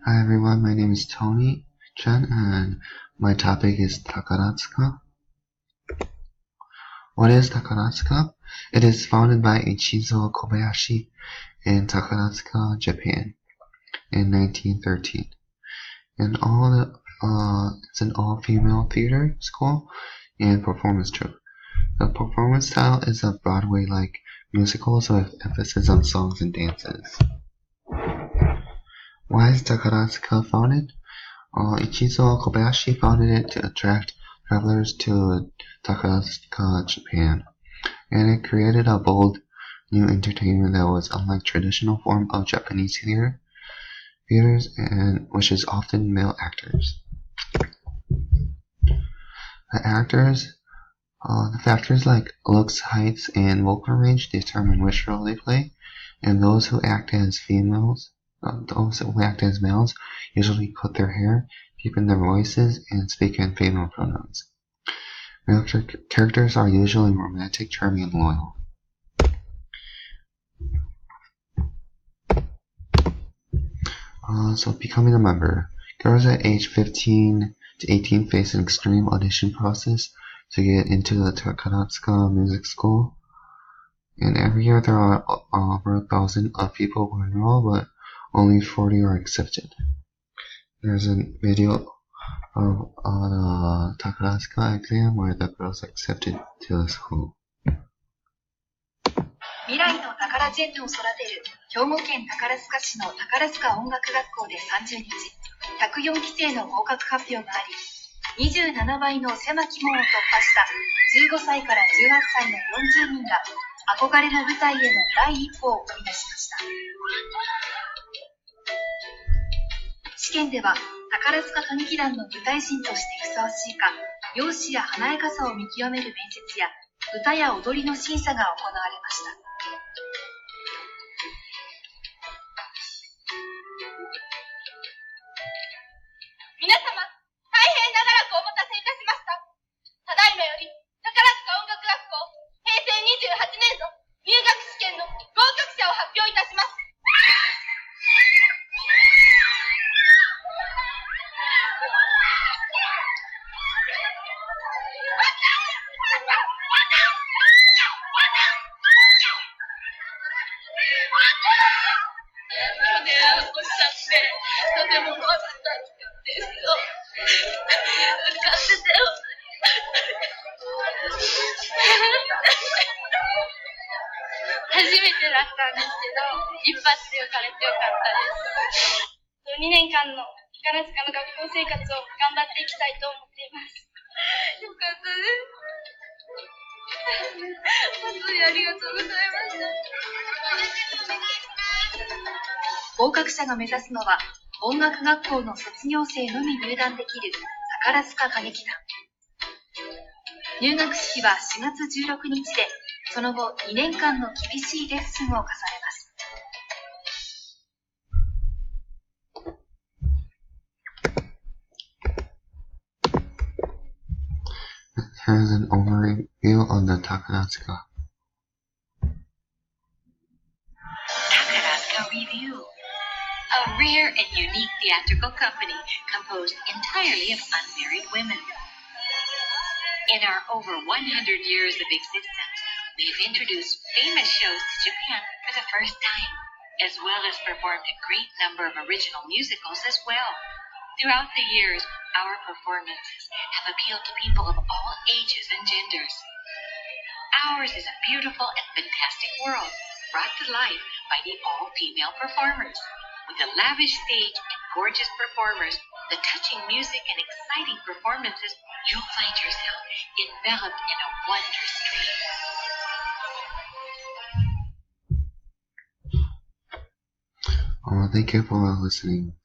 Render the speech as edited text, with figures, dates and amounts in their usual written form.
Hi everyone, my name is Tony Chen and my topic is Takaratsuka. What is Takaratsuka? It is founded by Ichizo Kobayashi in Takaratsuka, Japan in 1913. It's an all-female theater school and performance troupe. The performance style is a Broadway-like musical with emphasis on songs and dances. Why is Takaratsuka founded? Ichizo Kobayashi founded it to attract travelers to Takaratsuka, Japan, and it created a bold new entertainment that was unlike traditional form of Japanese theaters, and which is often male actors. The factors like looks, heights, and vocal range determine which role they play, and those who act as males usually cut their hair, deepen their voices, and speak in female pronouns. Male characters are usually romantic, charming, and loyal. So becoming a member. Girls at age 15 to 18 face an extreme audition process to get into the Takaratsuka Music School. And every year there are over 1,000 people who enroll, but only 40 are accepted. There's a video of the Takaratsuka exam where the girls accepted to the school. 未来のタカラジェンヌを育てる兵庫県宝塚市の宝塚音楽学校で30日、104期生の合格発表があり、27倍の狭き門を突破した15歳から18歳の40人が憧れの舞台への第一歩を踏み出しました。試験では宝塚歌劇団の舞台人としてふさわしいか、容姿や華やかさを見極める面接や歌や踊りの審査が行われました。皆様、大変長らくお待たせいたしました。ただいまより、宝塚音楽学校平成28年度入学試験の合格者を発表いたします。去年おっしゃって、とても怖かったですよ。受かっててよ。初めてだったんですけど、一発で受かれてよかったです。2年間の宝塚の学校生活を頑張っていきたいと思っています。よかったです。本当にありがとうございました。合格者が目指すのは音楽学校の卒業生のみ入団できる宝塚歌劇団。入学式は4月16日で、その後2年間の厳しいレッスンを重ねます。Here is an overview of the Takaratsuka. Takaratsuka Review, a rare and unique theatrical company composed entirely of unmarried women. In our over 100 years of existence, we've introduced famous shows to Japan for the first time, as well as performed a great number of original musicals as well. Throughout the years, our performances have appealed to people of all ages and genders. Ours is a beautiful and fantastic world, brought to life by the all-female performers. With a lavish stage and gorgeous performers, the touching music and exciting performances, you'll find yourself enveloped in a wondrous dream. Thank you for listening.